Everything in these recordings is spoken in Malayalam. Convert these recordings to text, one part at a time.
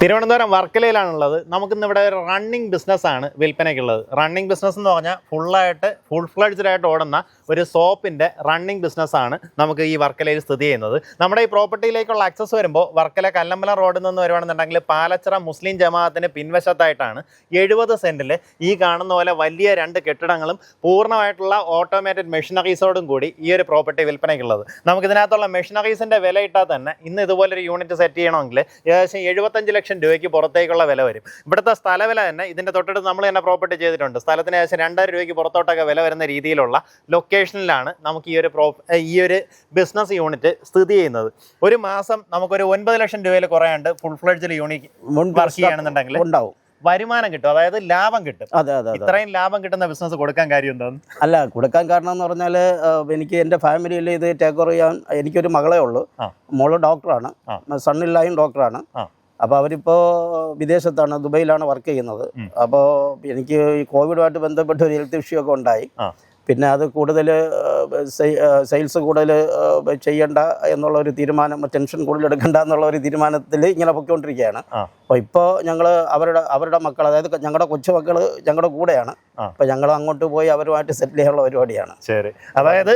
തിരുവനന്തപുരം വർക്കലയിലാണുള്ളത്. നമുക്കിന്നിവിടെ ഒരു റണ്ണിങ് ബിസിനസ്സാണ് വിൽപ്പനയ്ക്കുള്ളത്. റണ്ണിങ് ബിസിനസ് എന്ന് പറഞ്ഞാൽ ഫുൾ ഫ്ലെഡ്ജ്ഡ് ആയിട്ട് ഓടുന്ന ഒരു സോപ്പിൻ്റെ റണ്ണിങ് ബിസിനസ്സാണ് നമുക്ക് ഈ വർക്കലയിൽ സ്ഥിതി ചെയ്യുന്നത്. നമ്മുടെ ഈ പ്രോപ്പർട്ടിയിലേക്കുള്ള ആക്സസ് വരുമ്പോൾ വർക്കല കല്ലമ്പലം റോഡിൽ നിന്ന് വരുവാണെന്നുണ്ടെങ്കിൽ പാലച്ചിറ മുസ്ലിം ജമാഅത്തിന് പിൻവശത്തായിട്ടാണ് 70 സെൻറ്റിൽ ഈ കാണുന്ന പോലെ വലിയ 2 കെട്ടിടങ്ങളും പൂർണ്ണമായിട്ടുള്ള ഓട്ടോമേറ്റഡ് മെഷീനറീസോടും കൂടി ഈ ഒരു പ്രോപ്പർട്ടി വിൽപ്പനയ്ക്കുള്ളത്. നമുക്കിതിനകത്തുള്ള മെഷീനറീസിൻ്റെ വില ഇട്ടാൽ തന്നെ ഇന്ന് ഇതുപോലൊരു യൂണിറ്റ് സെറ്റ് ചെയ്യണമെങ്കിൽ ഏകദേശം 75 ലക്ഷം രൂപയ്ക്ക് പുറത്തേക്കുള്ള വില വരും. ഇവിടുത്തെ സ്ഥലവില തന്നെ ഇതിൻ്റെ തൊട്ടടുത്ത് നമ്മൾ തന്നെ പ്രോപ്പർട്ടി ചെയ്തിട്ടുണ്ട്. സ്ഥലത്തിന് ഏകദേശം 2000 രൂപയ്ക്ക് പുറത്തോട്ടൊക്കെ വില വരുന്ന രീതിയിലുള്ള ലൊക്കേഷനിലാണ് നമുക്ക് ഈ ഒരു ബിസിനസ് യൂണിറ്റ് സ്ഥിതി ചെയ്യുന്നത്. ഒരു മാസം നമുക്കൊരു 9 ലക്ഷം രൂപയിൽ കുറയാണ്ട് ഫുൾ ഫ്ലെഡ്ജിൽ യൂണിറ്റ് വർക്ക് ചെയ്യുകയാണെന്നുണ്ടെങ്കിൽ ഉണ്ടാവും വരുമാനം കിട്ടും, അതായത് ലാഭം കിട്ടും. ഇത്രയും ലാഭം കിട്ടുന്ന ബിസിനസ് കൊടുക്കാൻ കാര്യം എന്താണ്? അല്ല, കൊടുക്കാൻ കാരണം എന്ന് പറഞ്ഞാൽ എനിക്ക് എൻ്റെ ഫാമിലിയിൽ ഇത് ടേക്ക് ഓവർ ചെയ്യാൻ എനിക്കൊരു മകളേ ഉള്ളൂ. മോള് ഡോക്ടറാണ്, സണ്ണില്ലായും ഡോക്ടറാണ്. അപ്പോൾ അവരിപ്പോൾ വിദേശത്താണ്, ദുബൈയിലാണ് വർക്ക് ചെയ്യുന്നത്. അപ്പോൾ എനിക്ക് ഈ കോവിഡുമായിട്ട് ബന്ധപ്പെട്ട് ഒരു ഹെൽത്ത് ഇഷ്യൂ ഒക്കെ ഉണ്ടായി. പിന്നെ അത് കൂടുതൽ സെയിൽസ് കൂടുതൽ ചെയ്യണ്ട എന്നുള്ളൊരു തീരുമാനം, ടെൻഷൻ കൂടുതൽ എടുക്കണ്ട എന്നുള്ള ഒരു തീരുമാനത്തിൽ ഇങ്ങനെ പൊയ്ക്കൊണ്ടിരിക്കുകയാണ്. അപ്പോൾ ഇപ്പോൾ ഞങ്ങൾ അവരുടെ മക്കൾ, അതായത് ഞങ്ങളുടെ കൊച്ചുമക്കൾ ഞങ്ങളുടെ കൂടെയാണ്. അപ്പോൾ ഞങ്ങൾ അങ്ങോട്ട് പോയി അവരുമായിട്ട് സെറ്റിൽ ചെയ്യാനുള്ള പരിപാടിയാണ്. ശരി, അതായത്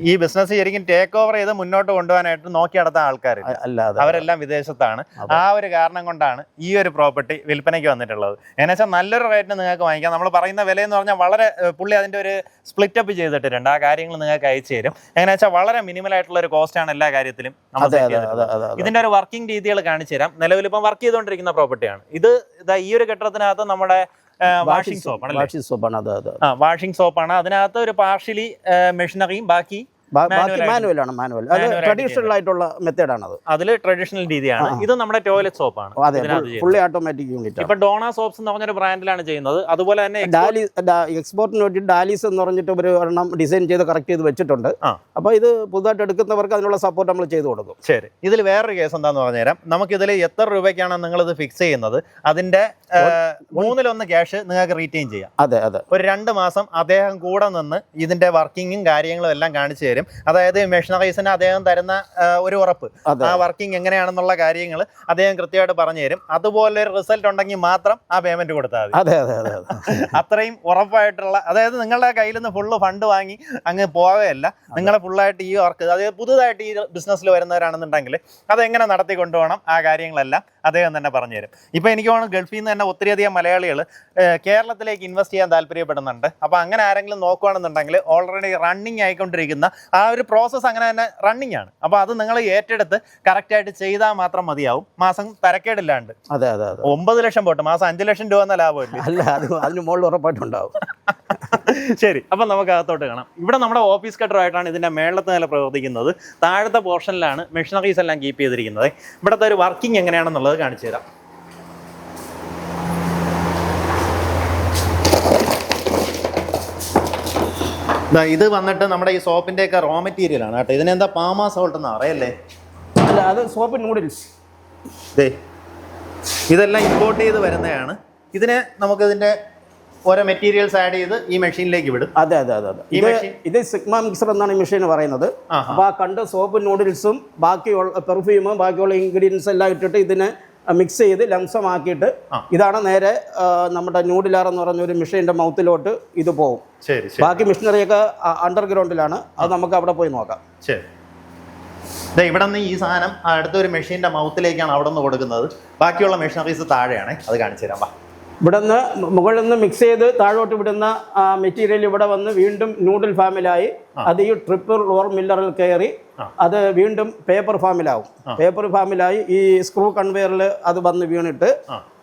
ഈ ബിസിനസ് ശരിക്കും ടേക്ക് ഓവർ ചെയ്ത് മുന്നോട്ട് കൊണ്ടുപോകാനായിട്ട് നോക്കി നടത്താൻ ആൾക്കാർ അല്ലാതെ അവരെല്ലാം വിദേശത്താണ്. ആ ഒരു കാരണം കൊണ്ടാണ് ഈ ഒരു പ്രോപ്പർട്ടി വിൽപ്പനയ്ക്ക് വന്നിട്ടുള്ളത്. എന്നുവെച്ചാൽ നല്ലൊരു റേറ്റിന് നിങ്ങൾക്ക് വാങ്ങിക്കാം. നമ്മൾ പറയുന്ന വിലയെന്ന് പറഞ്ഞാൽ വളരെ പുള്ളി അതിൻ്റെ ഒരു സ്പ്ലിറ്റ് അപ്പ് ചെയ്തിട്ടുണ്ട്. ആ കാര്യങ്ങൾ നിങ്ങൾക്ക് അയച്ചു തരും. എങ്ങനെ വെച്ചാൽ വളരെ മിനിമൽ ആയിട്ടുള്ള ഒരു കോസ്റ്റ് ആണ് എല്ലാ കാര്യത്തിലും. ഇതിന്റെ ഒരു വർക്കിംഗ് രീതികൾ കാണിച്ചു തരാം. നിലവിൽ ഇപ്പം വർക്ക് ചെയ്തുകൊണ്ടിരിക്കുന്ന പ്രോപ്പർട്ടിയാണ് ഇത്. ഈ ഒരു കെട്ടിടത്തിനകത്ത് നമ്മുടെ വാഷിംഗ് സോപ്പാണ്. അതിനകത്ത് ഒരു പാർഷ്യലി മെഷീനറിയും ബാക്കി മാനുവലാണ്. ട്രഡീഷണൽ ആയിട്ടുള്ള മെത്തേഡാണ്. അതിൽ ട്രഡീഷണൽ രീതിയാണ്. ഇത് നമ്മുടെ ടോയ്ലറ്റ് സോപ്പാണ്, ഫുള്ളി ഓട്ടോമാറ്റിക് യൂണിറ്റ്. ഇപ്പൊ ഡോണ സോപ്സ് എന്ന് പറഞ്ഞൊരു ബ്രാൻഡിലാണ് ചെയ്യുന്നത്. അതുപോലെ തന്നെ എക്സ്പോർട്ടിന് വേണ്ടി ഡാലീസ് എന്ന് പറഞ്ഞിട്ട് ഒരു ഒരെണ്ണം ഡിസൈൻ ചെയ്ത് കറക്റ്റ് ചെയ്ത് വെച്ചിട്ടുണ്ട്. അപ്പോൾ ഇത് പുതുതായിട്ട് എടുക്കുന്നവർക്ക് അതിനുള്ള സപ്പോർട്ട് നമ്മൾ ചെയ്തു കൊടുക്കും. ശരി, ഇതിൽ വേറൊരു കേസ് എന്താന്ന് പറഞ്ഞുതരാം. നമുക്കിതിൽ എത്ര രൂപയ്ക്കാണ് നിങ്ങളിത് ഫിക്സ് ചെയ്യുന്നത്, അതിന്റെ 1/3 ക്യാഷ് നിങ്ങൾക്ക് റീറ്റെയിൻ ചെയ്യാം. അതെ, ഒരു 2 മാസം അദ്ദേഹം കൂടെ നിന്ന് ഇതിന്റെ വർക്കിങ്ങും കാര്യങ്ങളും എല്ലാം കാണിച്ചു തരും. അതായത് മെഷീനറീസിന് അദ്ദേഹം തരുന്ന ഒരു ഉറപ്പ്, ആ വർക്കിംഗ് എങ്ങനെയാണെന്നുള്ള കാര്യങ്ങൾ അദ്ദേഹം കൃത്യമായിട്ട് പറഞ്ഞു തരും. അതുപോലെ ഒരു റിസൾട്ട് ഉണ്ടെങ്കിൽ മാത്രം ആ പേയ്മെന്റ് കൊടുത്താൽ മതി. അത്രയും ഉറപ്പായിട്ടുള്ള, അതായത് നിങ്ങളുടെ കയ്യിൽ നിന്ന് ഫുള്ള് ഫണ്ട് വാങ്ങി അങ്ങ് പോവുകയല്ല. നിങ്ങളെ ഫുള്ളായിട്ട് ഈ വർക്ക്, അതായത് പുതുതായിട്ട് ഈ ബിസിനസ്സിൽ വരുന്നവരാണെന്നുണ്ടെങ്കിൽ അതെങ്ങനെ നടത്തി കൊണ്ടുപോകണം, ആ കാര്യങ്ങളെല്ലാം അദ്ദേഹം തന്നെ പറഞ്ഞുതരും. ഇപ്പം എനിക്ക് തോന്നുന്നു ഗൾഫിൽ നിന്ന് തന്നെ ഒത്തിരിയധികം മലയാളികൾ കേരളത്തിലേക്ക് ഇൻവെസ്റ്റ് ചെയ്യാൻ താല്പര്യപ്പെടുന്നുണ്ട്. അപ്പോൾ അങ്ങനെ ആരെങ്കിലും നോക്കുകയാണെന്നുണ്ടെങ്കിൽ ഓൾറെഡി റണ്ണിങ് ആയിക്കൊണ്ടിരിക്കുന്ന ആ ഒരു പ്രോസസ്സ് അങ്ങനെ തന്നെ റണ്ണിങ് ആണ്. അപ്പോൾ അത് നിങ്ങൾ ഏറ്റെടുത്ത് കറക്റ്റായിട്ട് ചെയ്താൽ മാത്രം മതിയാവും. മാസം തരക്കേടില്ലാണ്ട്. 9 ലക്ഷം പോട്ടെ, മാസം 5 ലക്ഷം രൂപ എന്ന ലാഭമില്ല. അതിന് മുകളിൽ ഉറപ്പായിട്ടുണ്ടാവും. ശരി, അപ്പം നമുക്ക് അകത്തോട്ട് കാണാം. ഇവിടെ നമ്മുടെ ഓഫീസ് കട്ടറായിട്ടാണ് ഇതിൻ്റെ മേളത്തെ നില പ്രവർത്തിക്കുന്നത്. താഴത്തെ പോർഷനിലാണ് മെഷീനറീസ് എല്ലാം കീപ്പ് ചെയ്തിരിക്കുന്നത്. ഇവിടുത്തെ ഒരു വർക്കിംഗ് എങ്ങനെയാണെന്നുള്ളത് കാണിച്ചു തരാം. ഇത് വന്നിട്ട് നമ്മുടെ ഈ സോപ്പിൻ്റെ ഒക്കെ റോ മെറ്റീരിയൽ ആണ് കേട്ടോ. ഇതിനെന്താ പാമാ സോൾട്ട് എന്ന് അറിയല്ലേ? അല്ല, അത് സോപ്പ് നൂഡിൽസ്. ഇതെല്ലാം ഇമ്പോർട്ട് ചെയ്ത് വരുന്നതാണ്. ഇതിനെ നമുക്കിതിൻ്റെ ഓരോ മെറ്റീരിയൽസ് ആഡ് ചെയ്ത് ഈ മെഷീനിലേക്ക് വിടും. അതെ. ഇത് സിഗ്മ മിക്സർ എന്നാണ് ഈ മെഷീൻ പറയുന്നത്. അപ്പോൾ ആ കണ്ട് സോപ്പ് നൂഡിൽസും ബാക്കിയുള്ള പെർഫ്യൂമും ബാക്കിയുള്ള ഇൻഗ്രീഡിയൻസ് എല്ലാം ഇട്ടിട്ട് ഇതിനെ മിക്സ് ചെയ്ത് ലംസമാക്കിയിട്ട് ഇതാണ് നേരെ നമ്മുടെ ന്യൂഡിലാർ എന്ന് പറഞ്ഞ ഒരു മെഷീൻ്റെ മൗത്തിലോട്ട് ഇത് പോകും. ബാക്കി മെഷീനറിയൊക്കെ അണ്ടർഗ്രൗണ്ടിലാണ്. അത് നമുക്ക് അവിടെ പോയി നോക്കാം. ശരി, ഇവിടെ നിന്ന് ഈ സാധനം അടുത്തൊരു മെഷീൻ്റെ മൗത്തിലേക്കാണ് അവിടെ നിന്ന് കൊടുക്കുന്നത്. ബാക്കിയുള്ള മെഷീനറീസ് താഴെയാണ്. അത് കാണിച്ചു തരാം. ഇവിടെ നിന്ന് മുകളിൽ നിന്ന് മിക്സ് ചെയ്ത് താഴോട്ട് വിടുന്ന മെറ്റീരിയൽ ഇവിടെ വന്ന് വീണ്ടും നൂഡിൽ ഫാമിലായി അത് ഈ ട്രിപ്പിൾ ഓർ മില്ലറിൽ കയറി അത് വീണ്ടും പേപ്പർ ഫാമിലാവും. പേപ്പർ ഫാമിലായി ഈ സ്ക്രൂ കൺവെയറിൽ അത് വന്ന് വീണിട്ട്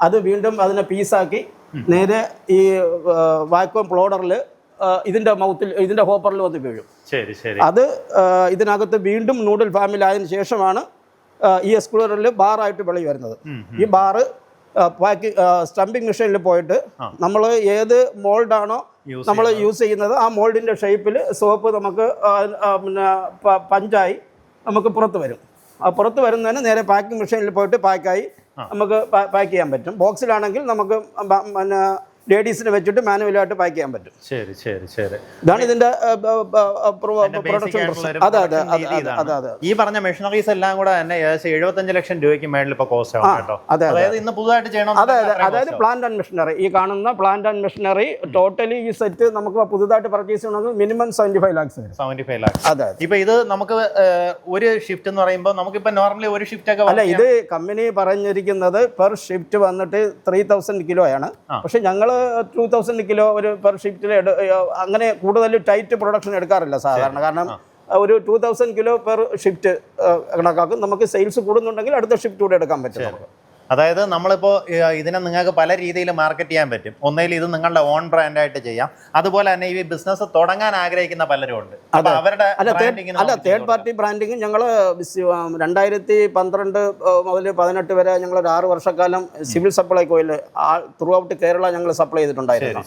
അത് വീണ്ടും അതിനെ പീസാക്കി നേരെ ഈ വാക്വം പ്ലോഡറിൽ ഇതിന്റെ ഹോപ്പറിൽ വന്ന് വീഴും. അത് ഇതിനകത്ത് വീണ്ടും നൂഡിൽ ഫാമിലായതിനു ശേഷമാണ് ഈ എക്സ്പ്ലോററിൽ ബാറായിട്ട് വെളി വരുന്നത്. ഈ ബാറ് സ്റ്റമ്പിങ് മെഷീനിൽ പോയിട്ട് നമ്മൾ ഏത് മോൾഡാണോ നമ്മൾ യൂസ് ചെയ്യുന്നത് ആ മോൾഡിൻ്റെ ഷേപ്പിൽ സോപ്പ് നമുക്ക് പിന്നെ പഞ്ചായി നമുക്ക് പുറത്ത് വരും. ആ പുറത്ത് വരുന്നതിന് നേരെ പാക്കിംഗ് മെഷീനിൽ പോയിട്ട് പാക്കായി നമുക്ക് പാക്ക് ചെയ്യാൻ പറ്റും. ബോക്സിലാണെങ്കിൽ നമുക്ക് പിന്നെ ലേഡീസിന് വെച്ചിട്ട് മാനുവലായിട്ട് പാക്ക് ചെയ്യാൻ പറ്റും. ശരി ശരി ശരി. ഇതാണ് ഇതിന്റെ പ്രൊഡക്ഷൻ പ്രോസസ്. അതെ അതെ അതെ അതെ. ഈ പറഞ്ഞ മെഷീനറീസ് എല്ലാം കൂടെ തന്നെ ഏകദേശം 75 ലക്ഷം രൂപയ്ക്ക് മേളിൽ ഇപ്പൊ കോസ്റ്റ് ആവും കേട്ടോ. അതായത് ഇന്ന് പുതുതായിട്ട് ചെയ്യണം. അതെ അതെ. അതായത് പ്ലാന്റ് ആൻഡ് മെഷീനറി, ഈ കാണുന്ന പ്ലാന്റ് ആൻഡ് മെഷീനറി ടോട്ടലി ഈ സെറ്റ് നമുക്ക് പുതുതായിട്ട് പർച്ചേസ് ചെയ്യണമെങ്കിൽ മിനിമം 75 lakhs വരും. 75 lakhs. അതെ. ഇപ്പൊ ഇത് നമുക്ക് ഒരു ഷിഫ്റ്റ് എന്ന് പറയുമ്പോൾ നമുക്കിപ്പോ നോർമലി ഒരു ഷിഫ്റ്റ് ഒക്കെ അല്ല, ഇത് കമ്പനി പറഞ്ഞിരിക്കുന്നത് പെർ ഷിഫ്റ്റ് വന്നിട്ട് 3000 കിലോയാണ്. പക്ഷെ ഞങ്ങൾ 2000 കിലോ ഒരു പെർ ഷിഫ്റ്റിൽ അങ്ങനെ കൂടുതൽ ടൈറ്റ് പ്രൊഡക്ഷൻ എടുക്കാറില്ല സാധാരണ. കാരണം ഒരു 2000 കിലോ പെർ ഷിഫ്റ്റ് കണക്കാക്കും. നമുക്ക് സെയിൽസ് കൂടുന്നുണ്ടെങ്കിൽ അടുത്ത ഷിഫ്റ്റ് കൂടെ എടുക്കാൻ പറ്റും നമുക്ക്. അതായത് നമ്മളിപ്പോൾ ഇതിനെ നിങ്ങൾക്ക് പല രീതിയിൽ മാർക്കറ്റ് ചെയ്യാൻ പറ്റും. ഒന്നേൽ ഇത് നിങ്ങളുടെ ഓൺ ബ്രാൻഡായിട്ട് ചെയ്യാം. അതുപോലെ തന്നെ ഈ ബിസിനസ് തുടങ്ങാൻ ആഗ്രഹിക്കുന്ന പലരും ഉണ്ട്. അവരുടെ തേർഡ് പാർട്ടി ബ്രാൻഡിങ് ഞങ്ങൾ 2012 മുതൽ 18 വരെ ഞങ്ങൾ ഒരു 6 വർഷക്കാലം സിവിൽ സപ്ലൈകോയിൽ ത്രൂ ഔട്ട് കേരള ഞങ്ങൾ സപ്ലൈ ചെയ്തിട്ടുണ്ടായിരുന്നു.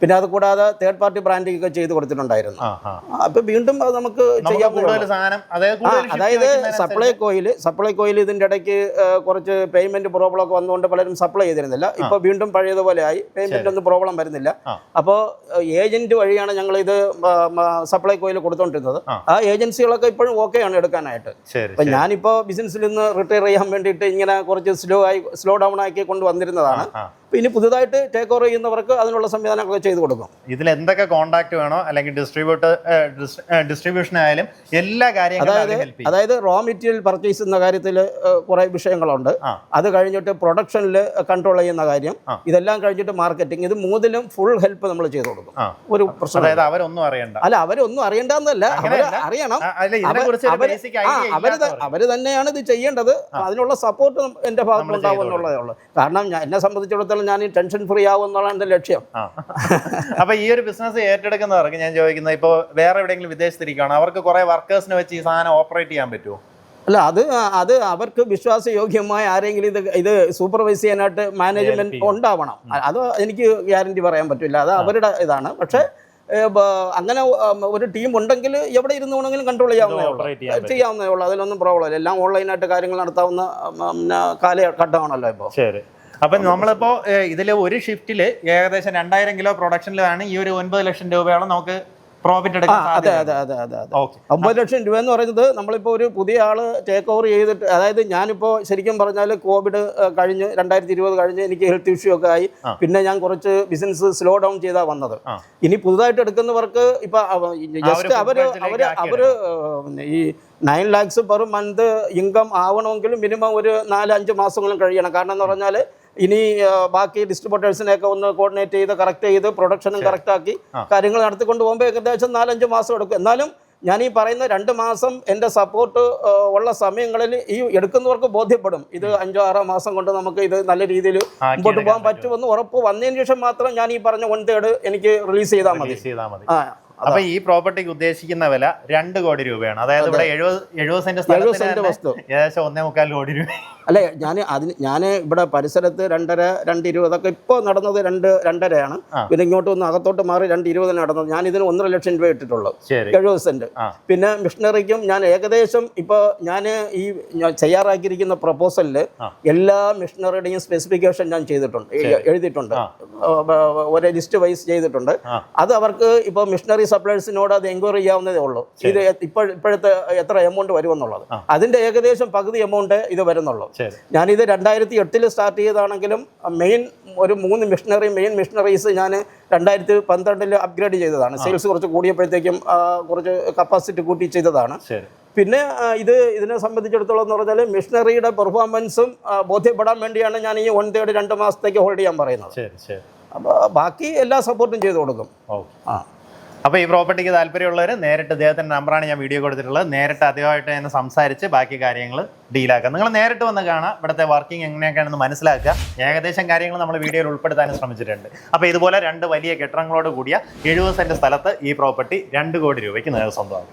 പിന്നെ അത് കൂടാതെ തേർഡ് പാർട്ടി ബ്രാൻഡിംഗ് ഒക്കെ ചെയ്ത് കൊടുത്തിട്ടുണ്ടായിരുന്നു. അപ്പൊ വീണ്ടും അത് നമുക്ക് ചെയ്യാം. അതായത് സപ്ലൈകോയിൽ ഇതിന്റെ ഇടയ്ക്ക് കുറച്ച് പേയ്മെന്റ് പ്രോബ്ലം ഒക്കെ വന്നുകൊണ്ട് പലരും സപ്ലൈ ചെയ്തിരുന്നില്ല. ഇപ്പൊ വീണ്ടും പഴയതുപോലെ ആയി, പേയ്മെന്റ് ഒന്നും പ്രോബ്ലം വരുന്നില്ല. അപ്പോൾ ഏജന്റ് വഴിയാണ് ഞങ്ങൾ ഇത് സപ്ലൈകോയിൽ കൊടുത്തോണ്ടിരുന്നത്. ആ ഏജൻസികളൊക്കെ ഇപ്പോഴും ഓക്കെയാണ് എടുക്കാനായിട്ട്. അപ്പൊ ഞാനിപ്പോ ബിസിനസ്സിൽ നിന്ന് റിട്ടയർ ചെയ്യാൻ വേണ്ടിയിട്ട് ഇങ്ങനെ കുറച്ച് സ്ലോ ഡൗൺ ആക്കി കൊണ്ടുവന്നിരുന്നതാണ്. ഇനി പുതുതായിട്ട് ടേക്ക് ഓവർ ചെയ്യുന്നവർക്ക് അതിനുള്ള സംവിധാനങ്ങളൊക്കെ ചെയ്തു കൊടുക്കും. ഇതിൽ എന്തൊക്കെ കോൺടാക്ട് വേണോ അല്ലെങ്കിൽ ഡിസ്ട്രിബ്യൂഷൻ ആയാലും എല്ലാ കാര്യങ്ങളും, അതായത് റോ മെറ്റീരിയൽ പർച്ചേസ് ചെയ്യുന്ന കാര്യത്തിൽ കുറെ വിഷയങ്ങളുണ്ട്. അത് കഴിഞ്ഞിട്ട് പ്രൊഡക്ഷനിൽ കൺട്രോൾ ചെയ്യുന്ന കാര്യം, ഇതെല്ലാം കഴിഞ്ഞിട്ട് മാർക്കറ്റിംഗ്, ഇത് മൂന്നിലും ഫുൾ ഹെൽപ്പ് നമ്മൾ ചെയ്തു കൊടുക്കും. ഒരു പ്രശ്നം അവരൊന്നും അറിയണ്ട. അല്ല, അവരൊന്നും അറിയണ്ടെന്നല്ല, അറിയണം. അവര് തന്നെയാണ് ഇത് ചെയ്യേണ്ടത്. അതിനുള്ള സപ്പോർട്ട് എന്റെ ഭാഗത്ത് ഉണ്ടാവും എന്നുള്ളതേ ഉള്ളൂ. കാരണം എന്നെ സംബന്ധിച്ചിടത്തോളം ഞാൻ ടെൻഷൻ ഫ്രീ ആവും എന്നുള്ളതാണ് എന്റെ ലക്ഷ്യം. അപ്പൊ ഈ ഒരു ബിസിനസ് ഏറ്റെടുക്കുന്നവർക്ക് ഞാൻ ചോദിക്കുന്നത്, ഇപ്പോൾ വേറെ എവിടെയെങ്കിലും വിദേശത്തിരിക്കുകയാണ്, അവർക്ക് കുറെ വർക്കേഴ്സിനെ വെച്ച് ഈ സാധനം ഓപ്പറേറ്റ് ചെയ്യാൻ പറ്റുമോ? അല്ല, അത് അവർക്ക് വിശ്വാസയോഗ്യമായ ആരെങ്കിലും ഇത് സൂപ്പർവൈസ് ചെയ്യാനായിട്ട് മാനേജ്മെന്റ് ഉണ്ടാവണം. അത് എനിക്ക് ഗ്യാരണ്ടി പറയാൻ പറ്റില്ല, അത് അവരുടെ ഇതാണ്. പക്ഷേ അങ്ങനെ ഒരു ടീം ഉണ്ടെങ്കിൽ എവിടെ ഇരുന്ന് വേണമെങ്കിലും കൺട്രോൾ ചെയ്യാവുന്നേ ഉള്ളൂ. അതിലൊന്നും പ്രോബ്ലം ഇല്ല. എല്ലാം ഓൺലൈനായിട്ട് കാര്യങ്ങൾ നടത്താവുന്ന കാലഘട്ടമാണല്ലോ ഇപ്പോൾ. ശരി. അപ്പം നമ്മളിപ്പോൾ ഇതിൽ ഒരു ഷിഫ്റ്റിൽ ഏകദേശം 2000 കിലോ പ്രൊഡക്ഷനിലാണ് ഈ ഒരു 9 ലക്ഷം രൂപയോളം നമുക്ക് പ്രോഫിറ്റ് എടുക്കാം. അതെ അതെ അതെ അതെ അതെ. 9 ലക്ഷം രൂപ എന്ന് പറയുന്നത് നമ്മളിപ്പോൾ ഒരു പുതിയ ആൾ ടേക്ക് ഓവർ ചെയ്തിട്ട്, അതായത് ഞാനിപ്പോൾ ശരിക്കും പറഞ്ഞാൽ കോവിഡ് കഴിഞ്ഞ് 2020 കഴിഞ്ഞ് എനിക്ക് ഹെൽത്ത് ഇഷ്യൂ ഒക്കെ ആയി. പിന്നെ ഞാൻ കുറച്ച് ബിസിനസ് സ്ലോ ഡൗൺ ചെയ്താ വന്നത്. ഇനി പുതുതായിട്ട് എടുക്കുന്നവർക്ക് ഇപ്പൊ ജസ്റ്റ് അവര് ഈ 9 lakhs പെർ മന്ത് ഇൻകം ആവണമെങ്കിലും മിനിമം ഒരു 4-5 മാസങ്ങളും കഴിയണം. കാരണം എന്ന് പറഞ്ഞാൽ ഇനി ബാക്കി ഡിസ്ട്രിബ്യൂട്ടേഴ്സിനെയൊക്കെ ഒന്ന് കോർഡിനേറ്റ് ചെയ്ത് കറക്റ്റ് ചെയ്ത് പ്രൊഡക്ഷനും കറക്റ്റാക്കി കാര്യങ്ങൾ നടത്തിക്കൊണ്ട് പോകുമ്പോൾ ഏകദേശം 4-5 മാസം എടുക്കും. എന്നാലും ഞാൻ ഈ പറയുന്ന 2 മാസം എൻ്റെ സപ്പോർട്ട് ഉള്ള സമയങ്ങളിൽ ഈ എടുക്കുന്നവർക്ക് ബോധ്യപ്പെടും ഇത് 5-6 മാസം കൊണ്ട് നമുക്ക് ഇത് നല്ല രീതിയിൽ മുമ്പോട്ട് പോകാൻ പറ്റുമെന്ന് ഉറപ്പ് വന്നതിന് ശേഷം മാത്രം ഞാൻ ഈ പറഞ്ഞ 1/3 എനിക്ക് റിലീസ് ചെയ്താൽ മതി. അപ്പൊ ഈ പ്രോപ്പർട്ടിക്ക് ഉദ്ദേശിക്കുന്ന വില 2 കോടി രൂപയാണ്. അതായത് ഇവിടെ 70 സെന്റ് ഏകദേശം 1.25 കോടി രൂപ. അല്ലെ, ഞാൻ ഇവിടെ പരിസരത്ത് 2.5-2.20 അതൊക്കെ ഇപ്പോൾ നടന്നത് 2.5 പിന്നെ ഇങ്ങോട്ട് ഒന്ന് അകത്തോട്ട് മാറി 2.20 നടന്നത്. ഞാൻ ഇതിന് 1.5 ലക്ഷം രൂപ ഇട്ടിട്ടുള്ളൂ 70 സെന്റ്. പിന്നെ മിഷനറിക്കും ഞാൻ ഏകദേശം ഇപ്പോൾ ഞാൻ ഈ തയ്യാറാക്കിയിരിക്കുന്ന പ്രപ്പോസലില് എല്ലാ മിഷനറിയുടെയും സ്പെസിഫിക്കേഷൻ ഞാൻ എഴുതിയിട്ടുണ്ട്, ഒരു ലിസ്റ്റ് വൈസ് ചെയ്തിട്ടുണ്ട്. അത് അവർക്ക് ഇപ്പോൾ മിഷനറി സപ്ലൈസിനോട് അത് എൻക്വയറി ചെയ്യാവുന്നതേ ഉള്ളൂ. ഇത് ഇപ്പോഴത്തെ എത്ര എമൗണ്ട് വരുമെന്നുള്ളത്, അതിന്റെ ഏകദേശം പകുതി എമൗണ്ട് ഇത് വരുന്നുള്ളൂ. ഞാനിത് 2008 സ്റ്റാർട്ട് ചെയ്തതാണെങ്കിലും മെയിൻ 3 മെയിൻ മിഷനറീസ് ഞാൻ 2012 അപ്ഗ്രേഡ് ചെയ്തതാണ്. സെയിൽസ് കുറച്ച് കൂടിയപ്പോഴത്തേക്കും കുറച്ച് കപ്പാസിറ്റി കൂട്ടി ചെയ്തതാണ്. പിന്നെ ഇതിനെ സംബന്ധിച്ചിടത്തോളം എന്ന് പറഞ്ഞാൽ മിഷനറിയുടെ പെർഫോമൻസും ബോധ്യപ്പെടാൻ വേണ്ടിയാണ് ഞാൻ ഈ 1/3 2 മാസത്തേക്ക് ഹോൾഡ് ചെയ്യാൻ പറയുന്നത്. അപ്പോൾ ബാക്കി എല്ലാ സപ്പോർട്ടും ചെയ്തു കൊടുക്കും. അപ്പോൾ ഈ പ്രോപ്പർട്ടിക്ക് താല്പര്യമുള്ളവർ നേരിട്ട് ഇദ്ദേഹത്തിൻ്റെ നമ്പറാണ് ഞാൻ വീഡിയോ കൊടുത്തിട്ടുള്ളത്. നേരിട്ട് അദ്ദേഹമായിട്ട് തന്നെ സംസാരിച്ച് ബാക്കി കാര്യങ്ങൾ ഡീലാക്കുക. നിങ്ങൾ നേരിട്ട് വന്ന് കാണാം, ഇവിടുത്തെ വർക്കിംഗ് എങ്ങനെയൊക്കെയാണെന്ന് മനസ്സിലാക്കുക. ഏകദേശം കാര്യങ്ങൾ നമ്മൾ വീഡിയോയിൽ ഉൾപ്പെടുത്താനും ശ്രമിച്ചിട്ടുണ്ട്. അപ്പോൾ ഇതുപോലെ 2 വലിയ കെട്ടിടങ്ങളോട് കൂടിയ 70 സെന്റ് സ്ഥലത്ത് ഈ പ്രോപ്പർട്ടി 2 കോടി രൂപയ്ക്ക് നിങ്ങൾക്ക് സ്വന്തമാകും.